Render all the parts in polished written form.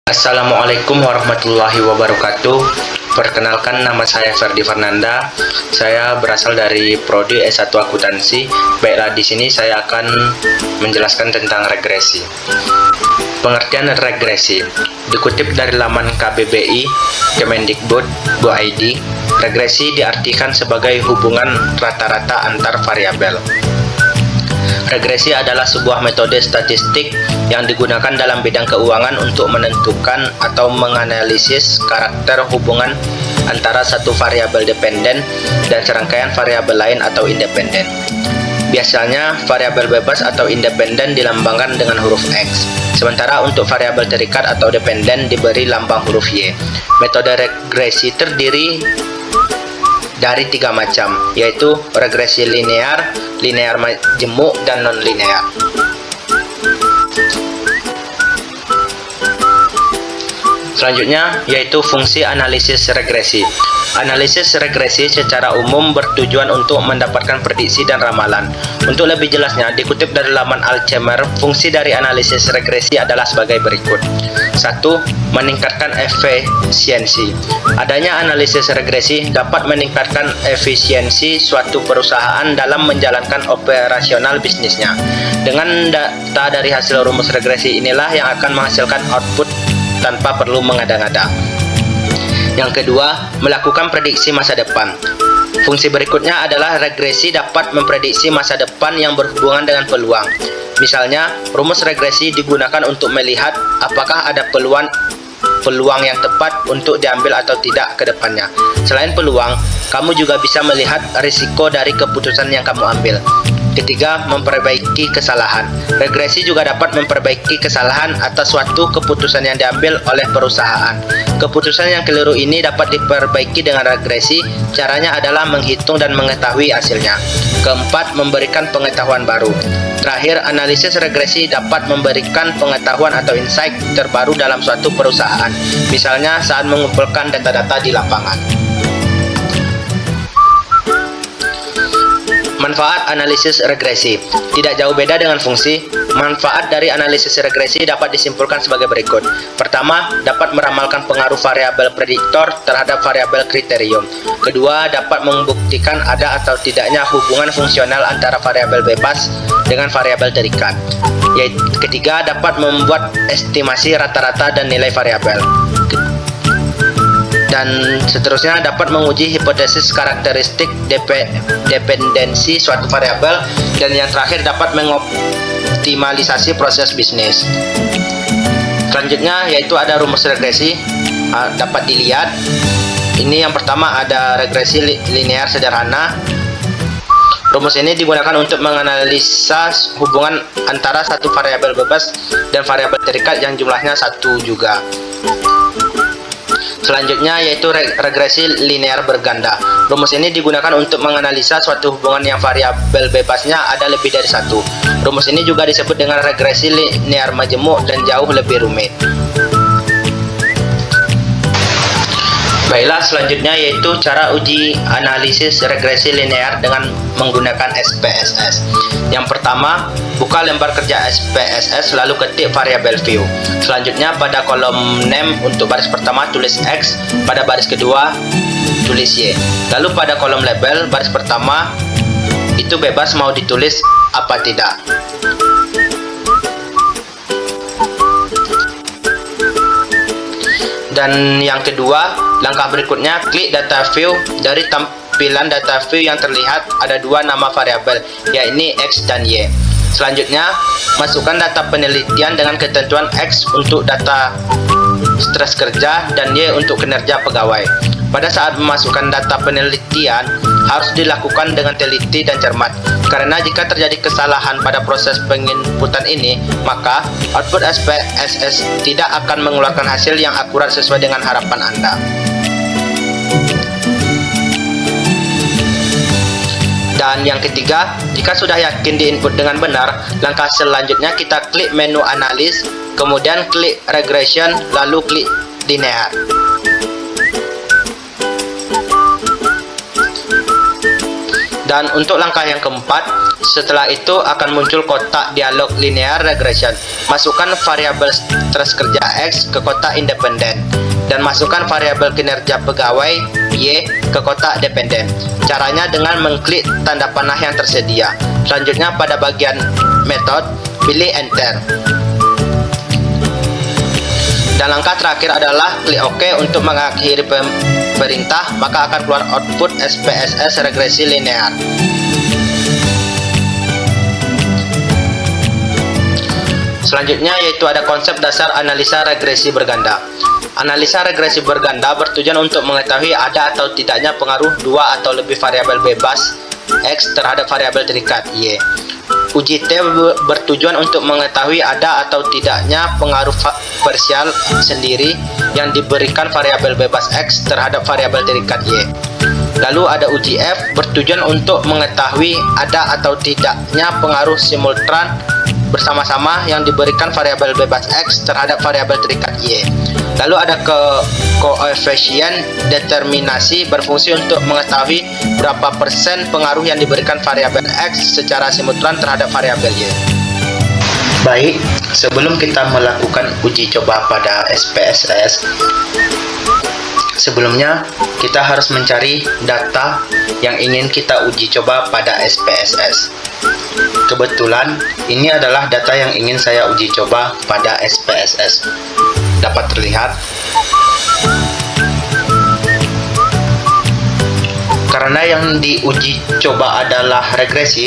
Assalamualaikum warahmatullahi wabarakatuh. Perkenalkan, nama saya Ferdi Fernanda. Saya berasal dari Prodi S1 Akuntansi. Baiklah, di sini saya akan menjelaskan tentang regresi. Pengertian regresi dikutip dari laman KBBI Kemendikbud.go.id. Regresi diartikan sebagai hubungan rata-rata antar variabel. Regresi adalah sebuah metode statistik yang digunakan dalam bidang keuangan untuk menentukan atau menganalisis karakter hubungan antara satu variabel dependen dan serangkaian variabel lain atau independen. Biasanya, variabel bebas atau independen dilambangkan dengan huruf X, sementara untuk variabel terikat atau dependen diberi lambang huruf Y. Metode regresi terdiri dari 3 macam, yaitu regresi linear, linear majemuk, dan non-linear. Selanjutnya, yaitu fungsi analisis regresi. Analisis regresi secara umum bertujuan untuk mendapatkan prediksi dan ramalan. Untuk lebih jelasnya, dikutip dari laman Alzheimer, fungsi dari analisis regresi adalah sebagai berikut. 1. Meningkatkan efisiensi. Adanya analisis regresi dapat meningkatkan efisiensi suatu perusahaan dalam menjalankan operasional bisnisnya. Dengan data dari hasil rumus regresi inilah yang akan menghasilkan output tanpa perlu mengada-ngada. Yang kedua, melakukan prediksi masa depan. Fungsi berikutnya adalah regresi dapat memprediksi masa depan yang berhubungan dengan peluang. Misalnya, rumus regresi digunakan untuk melihat apakah ada peluang yang tepat untuk diambil atau tidak ke depannya. Selain peluang, kamu juga bisa melihat risiko dari keputusan yang kamu ambil. Ketiga, memperbaiki kesalahan. Regresi juga dapat memperbaiki kesalahan atas suatu keputusan yang diambil oleh perusahaan. Keputusan yang keliru ini dapat diperbaiki dengan regresi. Caranya adalah menghitung dan mengetahui hasilnya. Keempat, memberikan pengetahuan baru. Terakhir, analisis regresi dapat memberikan pengetahuan atau insight terbaru dalam suatu perusahaan. Misalnya saat mengumpulkan data-data di lapangan. Manfaat analisis regresi tidak jauh beda dengan fungsi. Manfaat dari analisis regresi dapat disimpulkan sebagai berikut. Pertama, dapat meramalkan pengaruh variabel prediktor terhadap variabel kriterium. Kedua, dapat membuktikan ada atau tidaknya hubungan fungsional antara variabel bebas dengan variabel terikat. Ketiga, dapat membuat estimasi rata-rata dan nilai variabel. Dan seterusnya, dapat menguji hipotesis karakteristik dependensi suatu variabel, dan yang terakhir dapat mengoptimalisasi proses bisnis. Selanjutnya yaitu ada rumus regresi, dapat dilihat. Ini yang pertama ada regresi linear sederhana. Rumus ini digunakan untuk menganalisa hubungan antara satu variabel bebas dan variabel terikat yang jumlahnya 1 juga. Selanjutnya yaitu regresi linear berganda. Rumus ini digunakan untuk menganalisa suatu hubungan yang variabel bebasnya ada lebih dari 1. Rumus ini juga disebut dengan regresi linear majemuk dan jauh lebih rumit. Baiklah, selanjutnya yaitu cara uji analisis regresi linear dengan menggunakan SPSS. Yang pertama, buka lembar kerja SPSS lalu ketik variabel view. Selanjutnya pada kolom name untuk baris pertama tulis X, pada baris kedua tulis Y. Lalu pada kolom label baris pertama itu bebas mau ditulis apa tidak. Dan yang kedua, langkah berikutnya klik data view. Dari tampilan data view yang terlihat ada 2 nama variabel, yakni X dan Y. Selanjutnya, masukkan data penelitian dengan ketentuan X untuk data stres kerja dan Y untuk kinerja pegawai. Pada saat memasukkan data penelitian, harus dilakukan dengan teliti dan cermat, karena jika terjadi kesalahan pada proses penginputan ini, maka output SPSS tidak akan mengeluarkan hasil yang akurat sesuai dengan harapan Anda. Dan yang ketiga, jika sudah yakin diinput dengan benar, langkah selanjutnya kita klik menu analis, kemudian klik regression, lalu klik linear. Dan untuk langkah yang keempat, setelah itu akan muncul kotak dialog linear regression. Masukkan variabel stres kerja X ke kotak independen dan masukkan variabel kinerja pegawai Y ke kotak dependen. Caranya dengan mengklik tanda panah yang tersedia. Selanjutnya pada bagian method, pilih enter. Dan langkah terakhir adalah klik OK untuk mengakhiri perintah, maka akan keluar output SPSS regresi linear. Selanjutnya yaitu ada konsep dasar analisa regresi berganda. Analisa regresi berganda bertujuan untuk mengetahui ada atau tidaknya pengaruh dua atau lebih variabel bebas X terhadap variabel terikat Y. Uji T bertujuan untuk mengetahui ada atau tidaknya pengaruh parsial sendiri yang diberikan variabel bebas X terhadap variabel terikat Y. Lalu ada uji F bertujuan untuk mengetahui ada atau tidaknya pengaruh simultan bersama-sama yang diberikan variabel bebas X terhadap variabel terikat Y. Lalu ada koefisien determinasi berfungsi untuk mengetahui berapa persen pengaruh yang diberikan variabel X secara simultan terhadap variabel Y. Baik, sebelum kita melakukan uji coba pada SPSS, sebelumnya kita harus mencari data yang ingin kita uji coba pada SPSS. Kebetulan ini adalah data yang ingin saya uji coba pada SPSS. Dapat terlihat karena yang diuji coba adalah regresi,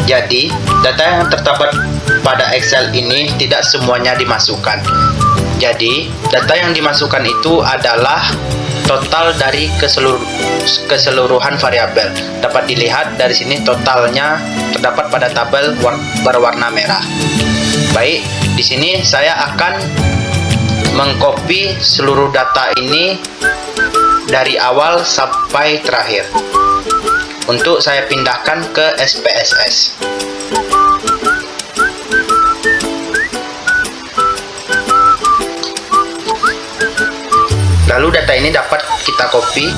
jadi data yang terdapat pada Excel ini tidak semuanya dimasukkan. Jadi data yang dimasukkan itu adalah total dari keseluruhan variabel. Dapat dilihat dari sini totalnya terdapat pada tabel berwarna merah. Baik, di sini saya akan mengcopy seluruh data ini dari awal sampai terakhir untuk saya pindahkan ke SPSS. Lalu data ini dapat kita copy.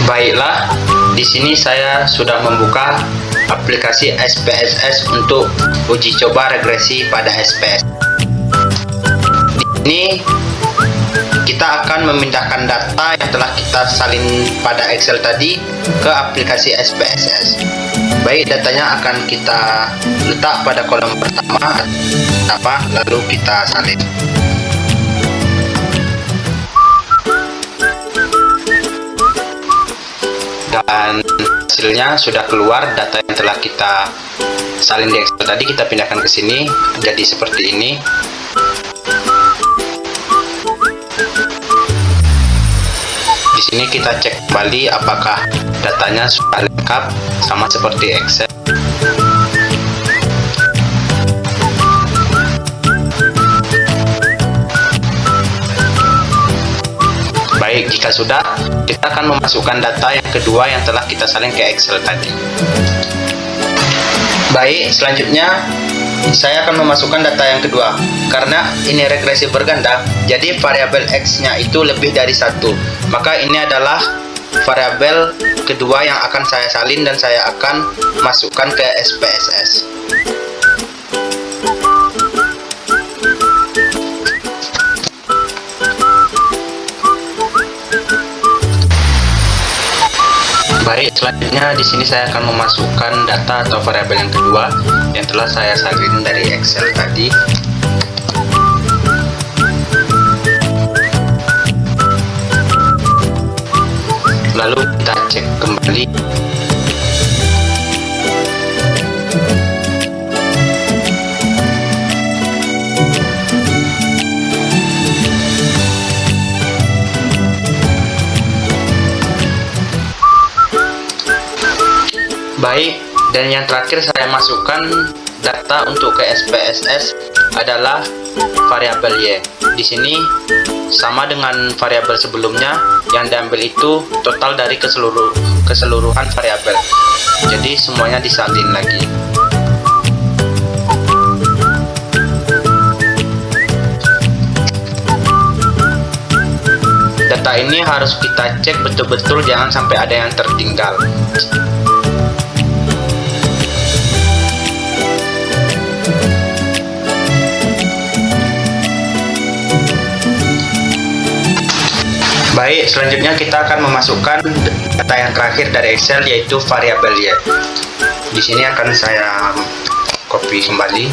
Baiklah, di sini saya sudah membuka aplikasi SPSS untuk uji coba regresi pada SPS. Di sini kita akan memindahkan data yang telah kita salin pada Excel tadi ke aplikasi SPSS. Baik, datanya akan kita letak pada kolom pertama, lalu kita salin. Dan hasilnya sudah keluar. Data yang telah kita salin di Excel tadi kita pindahkan ke sini, jadi seperti ini. Di sini kita cek kembali apakah datanya sudah lengkap sama seperti Excel. Baik, jika sudah, kita akan memasukkan data yang kedua yang telah kita salin ke Excel tadi. Baik, selanjutnya saya akan memasukkan data yang kedua. Karena ini regresi berganda, jadi variabel X-nya itu lebih dari satu. Maka ini adalah variabel kedua yang akan saya salin dan saya akan masukkan ke SPSS. Baik, selanjutnya di sini saya akan memasukkan data atau variabel yang kedua yang telah saya salin dari Excel tadi. Lalu kita cek kembali. Baik, dan yang terakhir saya masukkan data untuk ke SPSS adalah variabel Y. Di sini sama dengan variabel sebelumnya, yang diambil itu total dari keseluruhan variabel. Jadi semuanya disalin lagi. data ini harus kita cek betul-betul, jangan sampai ada yang tertinggal. Baik, selanjutnya kita akan memasukkan data yang terakhir dari Excel, yaitu variabel Y. Di sini akan saya copy kembali.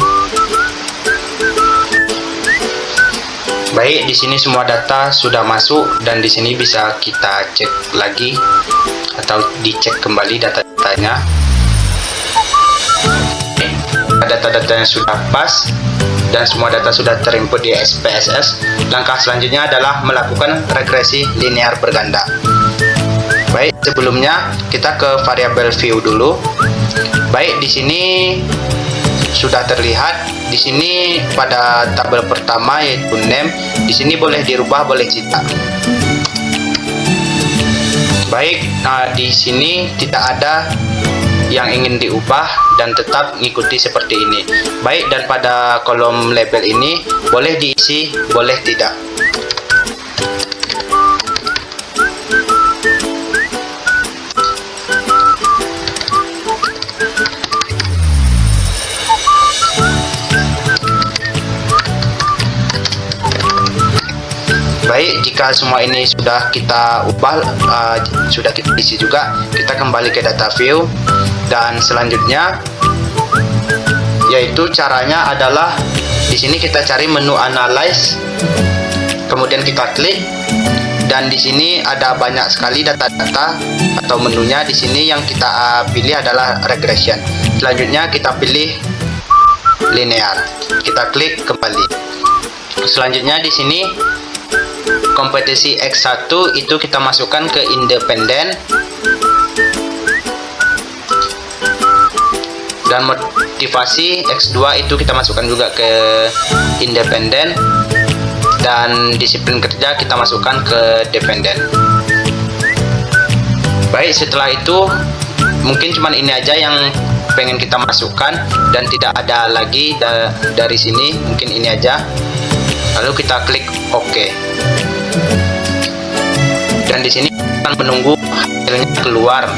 Baik, di sini semua data sudah masuk dan di sini bisa kita cek lagi atau dicek kembali data-datanya. Data-datanya sudah pas dan semua data sudah terinput di SPSS. Langkah selanjutnya adalah melakukan regresi linear berganda. Baik, sebelumnya kita ke variabel view dulu. Baik, di sini sudah terlihat. Di sini pada tabel pertama yaitu name, di sini boleh dirubah, boleh cetak. Baik, di sini tidak ada yang ingin diubah dan tetap mengikuti seperti ini. Baik, dan pada kolom label ini boleh diisi, boleh tidak. Baik, jika semua ini sudah kita ubah, sudah kita isi juga, kita kembali ke data view. Dan selanjutnya yaitu caranya adalah di sini kita cari menu analyze, kemudian kita klik, dan di sini ada banyak sekali data-data atau menunya. Di sini yang kita pilih adalah regression. Selanjutnya kita pilih linear, kita klik kembali. Selanjutnya di sini kompetisi X1 itu kita masukkan ke independen, dan motivasi X2 itu kita masukkan juga ke independen, dan disiplin kerja kita masukkan ke dependen. Baik, setelah itu mungkin cuman ini aja yang pengen kita masukkan dan tidak ada lagi dari sini, mungkin ini aja. Lalu kita klik OK. Dan di sini akan menunggu hasilnya keluar.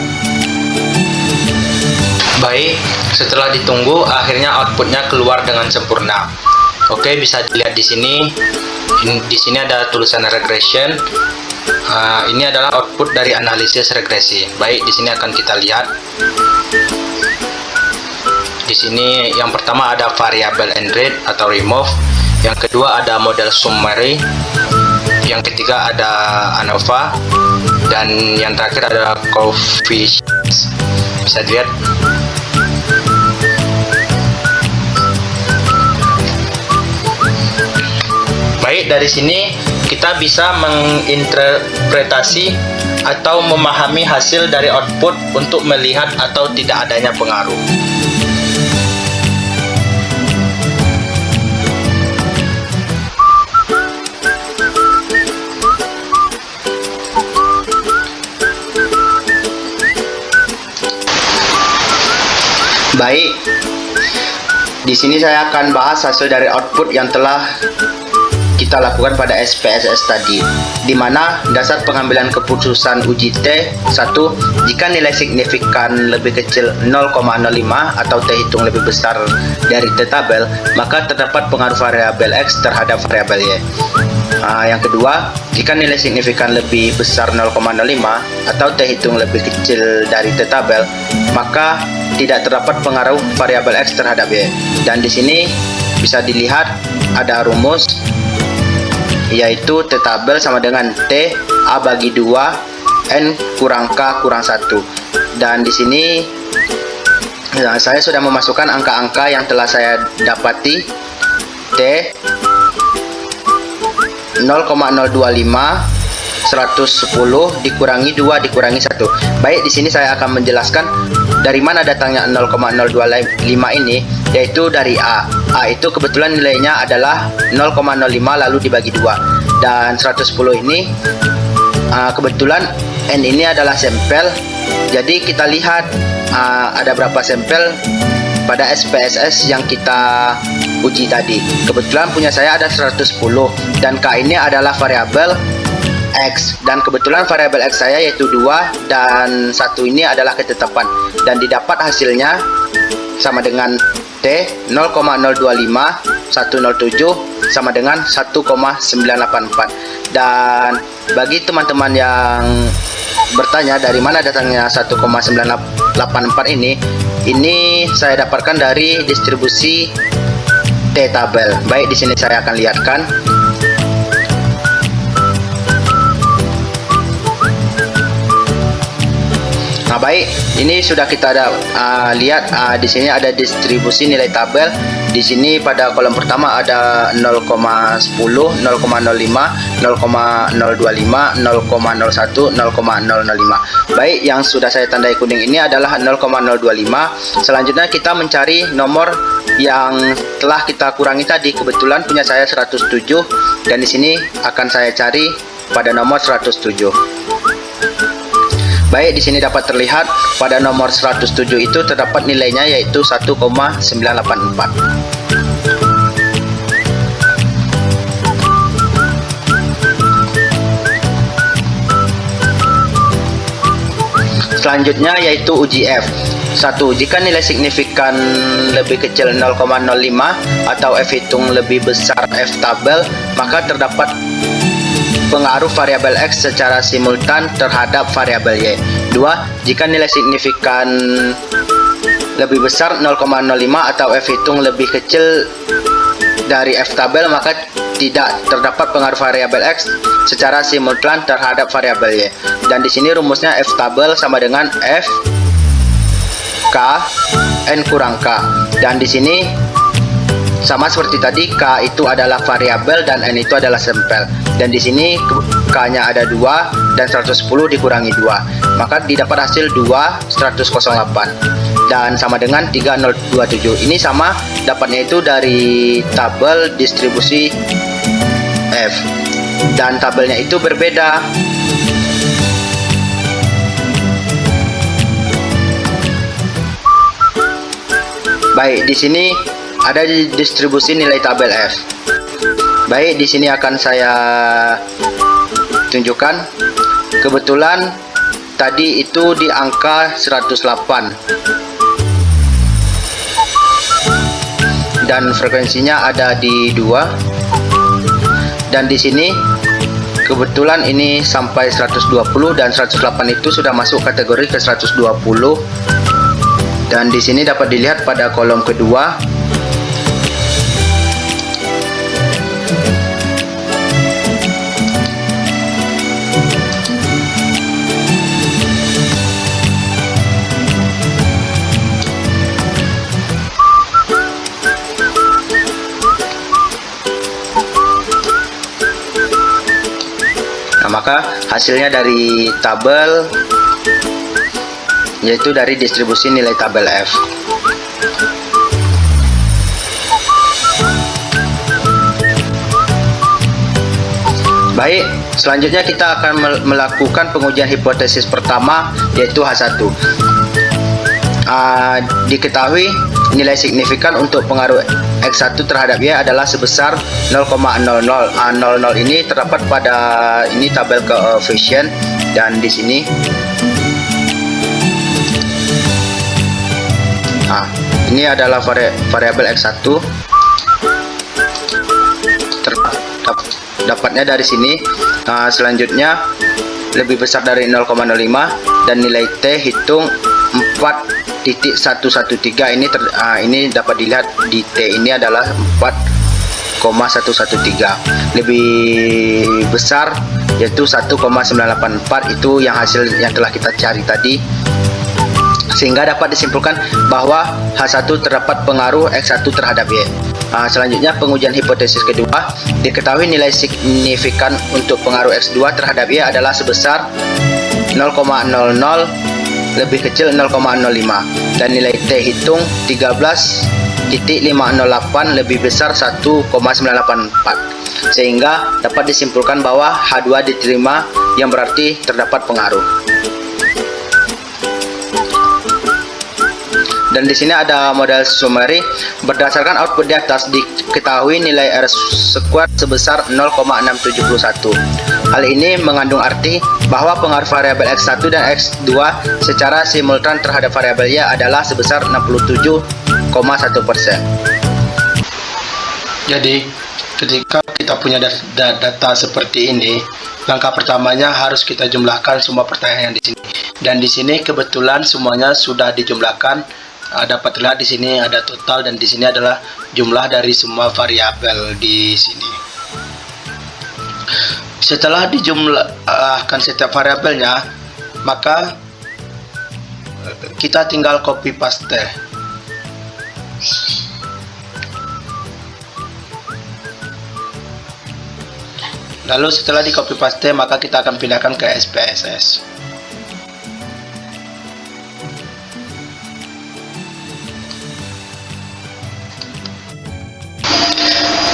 Baik, setelah ditunggu akhirnya outputnya keluar dengan sempurna. Oke, bisa dilihat di sini. Di sini ada tulisan regression. Ini adalah output dari analisis regresi. Baik, di sini akan kita lihat. Di sini yang pertama ada variable enrich atau remove. Yang kedua ada model summary. Yang ketiga ada ANOVA, dan yang terakhir ada coefficients. Bisa dilihat. Baik, dari sini kita bisa menginterpretasi atau memahami hasil dari output untuk melihat atau tidak adanya pengaruh. Baik, di sini saya akan bahas hasil dari output yang telah kita lakukan pada SPSS tadi, di mana dasar pengambilan keputusan uji T1, jika nilai signifikan lebih kecil 0,05 atau terhitung lebih besar dari T tabel, maka terdapat pengaruh variabel X terhadap variabel Y. Yang kedua, jika nilai signifikan lebih besar 0,05 atau terhitung lebih kecil dari T tabel, maka tidak terdapat pengaruh variabel X terhadap Y. Dan di sini bisa dilihat ada rumus, yaitu T tabel sama dengan T A bagi 2 N kurang K kurang 1. Dan di sini saya sudah memasukkan angka-angka yang telah saya dapati. T 0,025 110 dikurangi 2 dikurangi 1. Baik, di sini saya akan menjelaskan dari mana datangnya 0,025 ini, yaitu dari A. A itu kebetulan nilainya adalah 0,05 lalu dibagi 2. Dan 110 ini kebetulan N ini adalah sampel. Jadi kita lihat ada berapa sampel pada SPSS yang kita uji tadi. Kebetulan punya saya ada 110 dan K ini adalah variabel X, dan kebetulan variabel X saya yaitu 2 dan 1 ini adalah ketetapan, dan didapat hasilnya sama dengan T 0,025 107 sama dengan 1,984. Dan bagi teman-teman yang bertanya dari mana datangnya 1,984 ini saya dapatkan dari distribusi T tabel. Baik, di sini saya akan lihatkan. Nah, baik, ini sudah kita lihat di sini ada distribusi nilai tabel. Di sini pada kolom pertama ada 0,10, 0,05, 0,025, 0,01, 0,005. Baik, yang sudah saya tandai kuning ini adalah 0,025. Selanjutnya kita mencari nomor yang telah kita kurangi tadi. Kebetulan punya saya 107 dan di sini akan saya cari pada nomor 107. Baik, di sini dapat terlihat pada nomor 107 itu terdapat nilainya yaitu 1,984. Selanjutnya yaitu uji F. 1. Jika nilai signifikan lebih kecil 0,05 atau F hitung lebih besar F tabel, maka terdapat pengaruh variabel X secara simultan terhadap variabel Y. 2. Jika nilai signifikan lebih besar 0,05 atau F hitung lebih kecil dari F tabel, maka tidak terdapat pengaruh variabel X secara simultan terhadap variabel Y. Dan di sini rumusnya F tabel sama dengan F K N kurang K. Dan di sini sama seperti tadi, K itu adalah variabel dan N itu adalah sampel. Dan di sini K-nya ada 2 dan 110 dikurangi 2. Maka didapat hasil 2,108 dan sama dengan 3027. Ini sama dapatnya itu dari tabel distribusi F. Dan tabelnya itu berbeda. Baik, di sini ada distribusi nilai tabel F. Baik, di sini akan saya tunjukkan. Kebetulan tadi itu di angka 108 dan frekuensinya ada di 2. Dan di sini kebetulan ini sampai 120 dan 108 itu sudah masuk kategori ke 120. Dan di sini dapat dilihat pada kolom kedua. Nah, maka hasilnya dari tabel yaitu dari distribusi nilai tabel F. Baik, selanjutnya kita akan melakukan pengujian hipotesis pertama yaitu H1. Diketahui nilai signifikan untuk pengaruh X1 terhadap Y adalah sebesar 0,00. 00 ini terdapat pada ini tabel koefisien, dan di sini ini adalah variabel X1. Dapatnya dari sini. Selanjutnya lebih besar dari 0,05 dan nilai T hitung 4.113. Ini dapat dilihat di T ini adalah 4,113. Lebih besar yaitu 1,984. Itu yang hasil yang telah kita cari tadi. Sehingga dapat disimpulkan bahwa H1 terdapat pengaruh X1 terhadap Y. Selanjutnya pengujian hipotesis kedua. Diketahui nilai signifikan untuk pengaruh X2 terhadap Y adalah sebesar 0,00 lebih kecil 0,05 dan nilai T hitung 13.508 lebih besar 1,984, sehingga dapat disimpulkan bahwa H2 diterima, yang berarti terdapat pengaruh. Dan di sini ada model summary. Berdasarkan output di atas diketahui nilai R square sebesar 0,671. Hal ini mengandung arti bahwa pengaruh variabel X1 dan X2 secara simultan terhadap variabel Y adalah sebesar 67,1%. Jadi ketika kita punya data seperti ini, langkah pertamanya harus kita jumlahkan semua pertanyaan yang di sini. Dan di sini kebetulan semuanya sudah dijumlahkan. Dapat terlihat di sini ada total dan di sini adalah jumlah dari semua variabel di sini. Setelah dijumlahkan setiap variabelnya, maka kita tinggal copy paste. Lalu setelah di copy paste, maka kita akan pindahkan ke SPSS.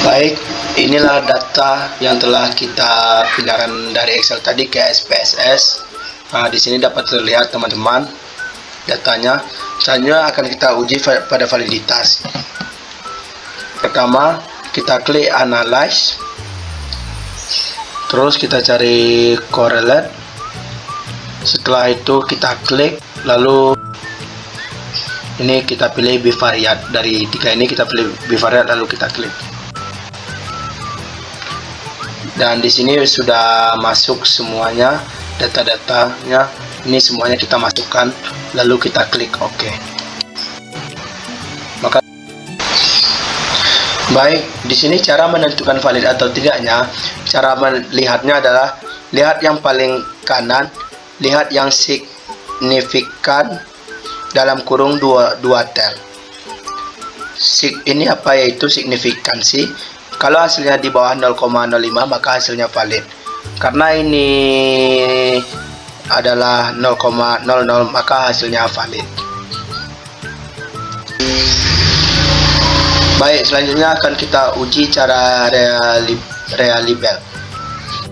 Baik, inilah data yang telah kita pindahkan dari Excel tadi ke SPSS. Nah, di sini dapat terlihat teman-teman datanya. Selanjutnya akan kita uji pada validitas. Pertama, kita klik Analyze. Terus kita cari correlate. Setelah itu kita klik, lalu ini kita pilih bivariate. Dari tiga ini kita pilih bivariate, lalu kita klik. Dan di sini sudah masuk semuanya, data-datanya. Ini semuanya kita masukkan, lalu kita klik OK. Maka baik, di sini cara menentukan valid atau tidaknya. Cara melihatnya adalah lihat yang paling kanan, lihat yang signifikan dalam kurung dua tel. Ini apa, yaitu signifikansi. Kalau hasilnya di bawah 0,05 maka hasilnya valid. Karena ini adalah 0,00 maka hasilnya valid. Baik, selanjutnya akan kita uji cara reliable.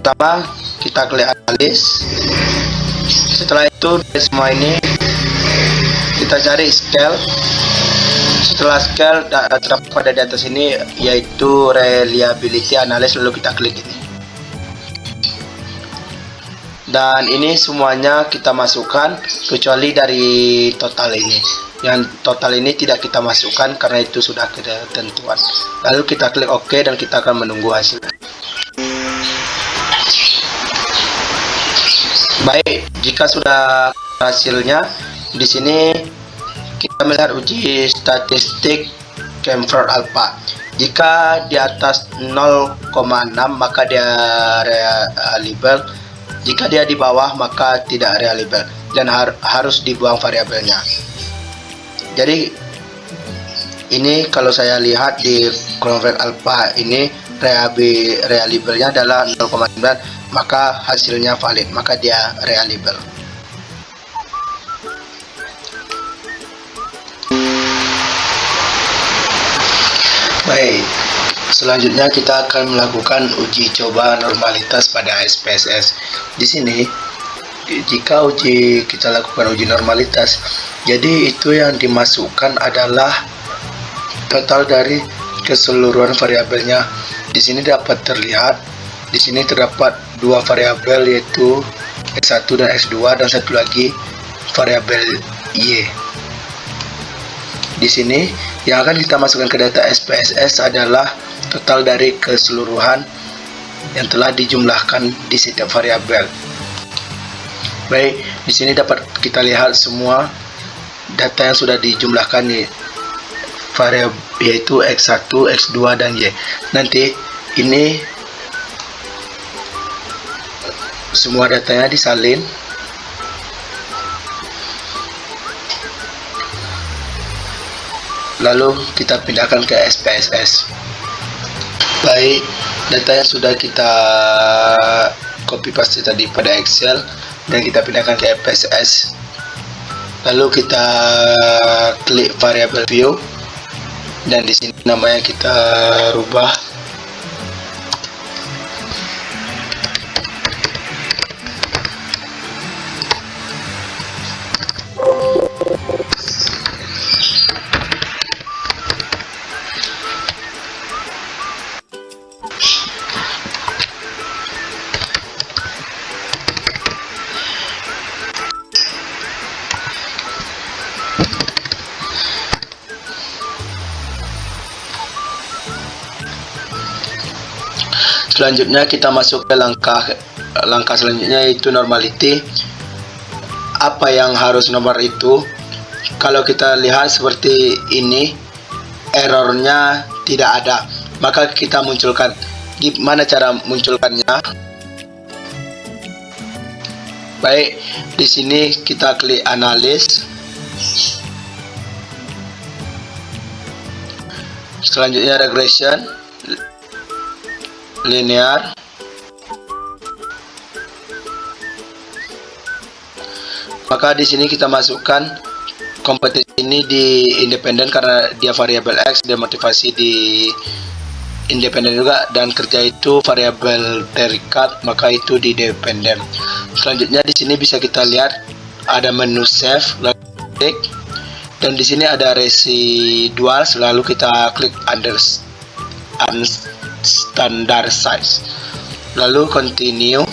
Pertama, kita klik analis. Setelah itu dari semua ini kita cari scale. Setelah scale terdapat pada di atas ini yaitu reliability analysis, lalu kita klik ini. Dan ini semuanya kita masukkan kecuali dari total ini. Yang total ini tidak kita masukkan karena itu sudah ketentuan. Lalu kita klik OK dan kita akan menunggu hasil. Baik, jika sudah hasilnya, di sini kita melihat uji statistik Camford Alpha. Jika di atas 0,6 maka dia reliable. Jika dia di bawah maka tidak reliable dan harus dibuang variabelnya. Jadi ini kalau saya lihat di Camford Alpha ini reliable-nya adalah 0,9, maka hasilnya valid, maka dia reliable. Baik, selanjutnya kita akan melakukan uji coba normalitas pada SPSS. Di sini, jika kita lakukan uji normalitas, jadi itu yang dimasukkan adalah total dari keseluruhan variabelnya. Di sini dapat terlihat, di sini terdapat dua variabel yaitu X1 dan X2 dan satu lagi variabel Y. Di sini yang akan kita masukkan ke data SPSS adalah total dari keseluruhan yang telah dijumlahkan di setiap variabel. Baik, di sini dapat kita lihat semua data yang sudah dijumlahkan di variabel yaitu X1, X2 dan Y. Nanti ini semua datanya disalin. Lalu kita pindahkan ke SPSS. Baik, data yang sudah kita copy paste tadi pada Excel dan kita pindahkan ke SPSS. Lalu kita klik variable view dan di sini namanya kita rubah Selanjutnya kita masuk ke langkah selanjutnya, yaitu normality. Apa yang harus nomor itu? Kalau kita lihat seperti ini, errornya tidak ada, maka kita munculkan. Gimana cara munculkannya? Baik, di sini kita klik analis. Selanjutnya regression, linear. Maka di sini kita masukkan kompetensi ini di independen karena dia variabel X, dan motivasi di independen juga, dan kerja itu variabel terikat, maka itu di dependen. Selanjutnya di sini bisa kita lihat ada menu save, lalu klik, dan di sini ada residual, lalu kita klik standard size, lalu continue,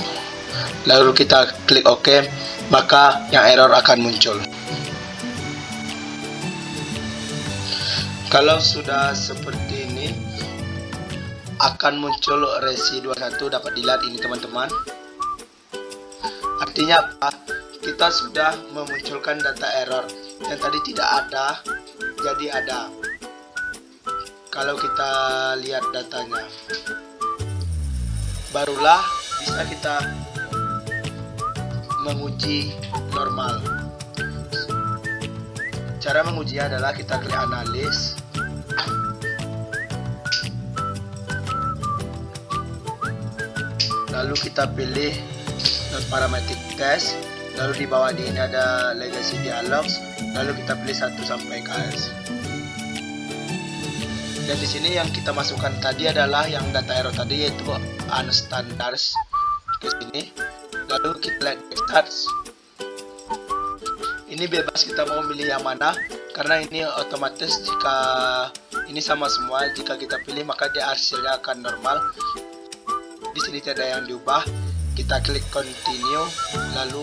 lalu kita klik OK, maka yang error akan muncul. Kalau sudah seperti ini, akan muncul residual 1 dapat dilihat ini teman-teman. Artinya apa? Kita sudah memunculkan data error yang tadi tidak ada, jadi ada. Kalau kita lihat datanya, barulah bisa kita menguji normal. Cara menguji adalah kita klik analis, lalu kita pilih non-parametric test, lalu di bawah ini ada legacy dialogs, lalu kita pilih 1 sampai KS. Dan di sini yang kita masukkan tadi adalah yang data error tadi, yaitu unstandards ke sini. Lalu kita lihat start. Ini bebas kita mau pilih yang mana, karena ini otomatis jika ini sama semua, jika kita pilih maka dia hasilnya akan normal. Di sini tidak ada yang diubah. Kita klik continue, lalu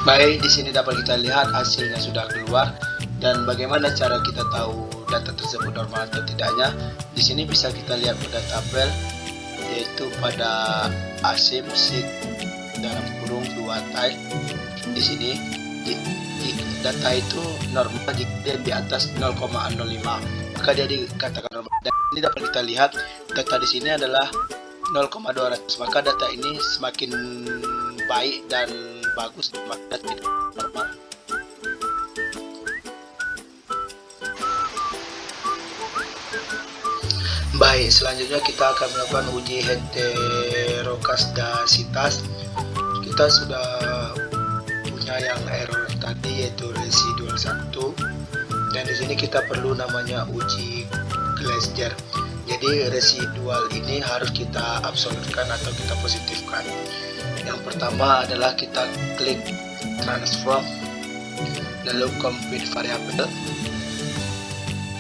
baik, di sini dapat kita lihat hasilnya sudah keluar. Dan bagaimana cara kita tahu data tersebut normal atau tidaknya? Di sini bisa kita lihat pada tabel, yaitu pada asim sheet dalam kurung 2 type. Di sini data itu normal jika dia di atas 0,05, maka dia dikatakan normal. Dan ini dapat kita lihat data di sini adalah 0,200, maka data ini semakin baik dan bagus, maka tidak normal. Baik, selanjutnya kita akan melakukan uji heteroskedasitas. Kita sudah punya yang error tadi, yaitu residual 1, dan di sini kita perlu namanya uji Gleiser. Jadi residual ini harus kita absolutkan atau kita positifkan. Yang pertama adalah kita klik transform, lalu compute variable,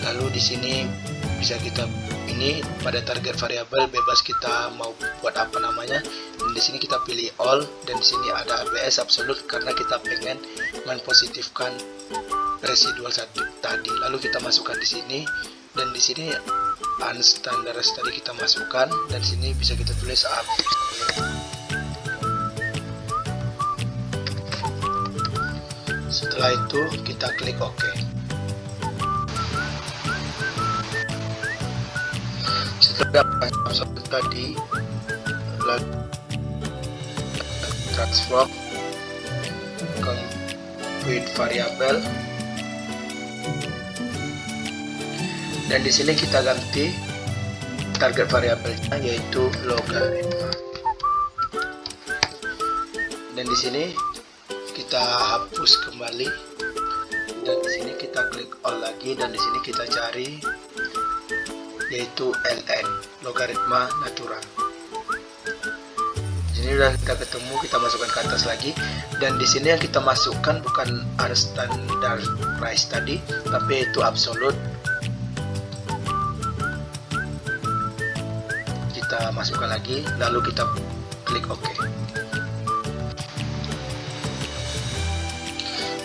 lalu di sini bisa kita ini pada target variabel bebas kita mau buat apa namanya. Dan di sini kita pilih all, dan di sini ada ABS absolute karena kita pengen mempositifkan residual 1 tadi. Lalu kita masukkan di sini, dan di sini unstandards tadi kita masukkan, dan di sini bisa kita tulis absolute. Setelah itu kita klik OK. Setelah absolute tadi, lalu transform compute variable, dan di sini kita ganti target variabelnya yaitu logaritma. Dan di sini kita hapus kembali, dan di sini kita klik all lagi, dan di sini kita cari yaitu ln, logaritma natural. Di sini sudah kita ketemu, kita masukkan ke atas lagi, dan di sini yang kita masukkan bukan unstandard price tadi, tapi itu absolute. Kita masukkan lagi, lalu kita klik OK.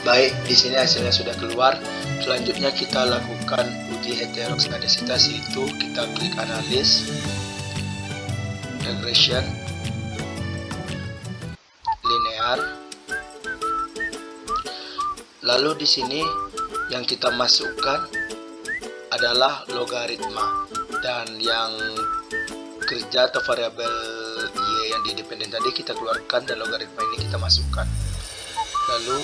Baik, di sini hasilnya sudah keluar. Selanjutnya kita lakukan uji heteroskadasitas, yaitu kita klik analis, regression, linear. Lalu di sini yang kita masukkan adalah logaritma, dan yang kerja atau variabel y yang di dependen tadi kita keluarkan dan logaritma ini kita masukkan. Lalu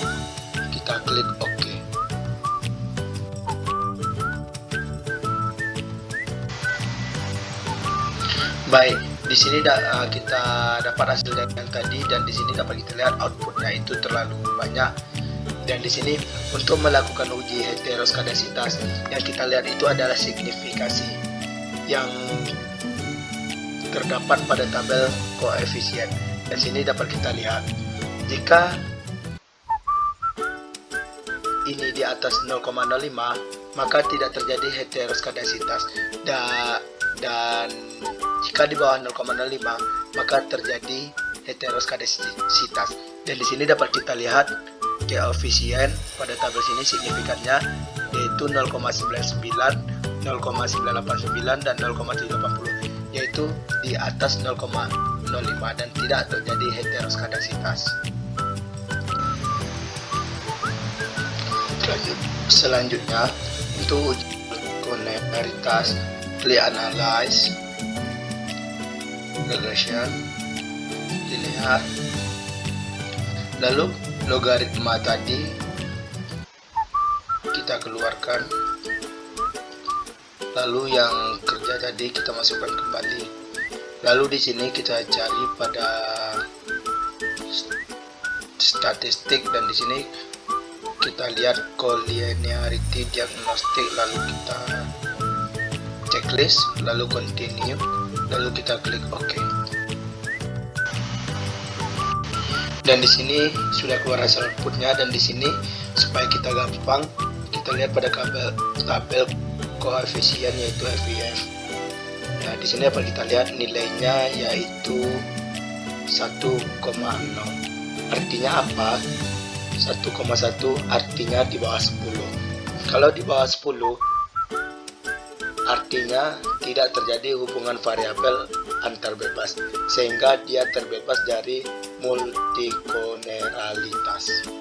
kita klik OK. Baik, di sini kita dapat hasil yang tadi, dan di sini dapat kita lihat outputnya itu terlalu banyak. Dan di sini untuk melakukan uji heteroskadasitas yang kita lihat itu adalah signifikasi yang terdapat pada tabel koefisien. Dan sini dapat kita lihat jika ini di atas 0,05 maka tidak terjadi heteroskadasitas, dan jika di bawah 0,05 maka terjadi heteroskadasitas. Dan di sini dapat kita lihat koefisien pada tabel sini signifikannya yaitu 0,99, 0,989 dan 0,380, yaitu di atas 0,05 dan tidak terjadi heteroskadasitas. Selanjutnya untuk uji konektivitas, klik analyze, regression, linear. Lalu logaritma tadi kita keluarkan, lalu yang kerja tadi kita masukkan kembali. Lalu di sini kita cari pada statistik, dan di sini kita lihat collinearity diagnostic, lalu kita checklist, lalu continue, lalu kita klik OK. Dan di sini sudah keluar hasil outputnya, dan di sini supaya kita gampang kita lihat pada tabel koefisien yaitu FIF. Nah, di sini dapat kita lihat nilainya yaitu 1,0. Artinya apa? 1,1 artinya di bawah 10. Kalau di bawah 10 artinya tidak terjadi hubungan variabel antar bebas, sehingga dia terbebas dari multikoneralitas.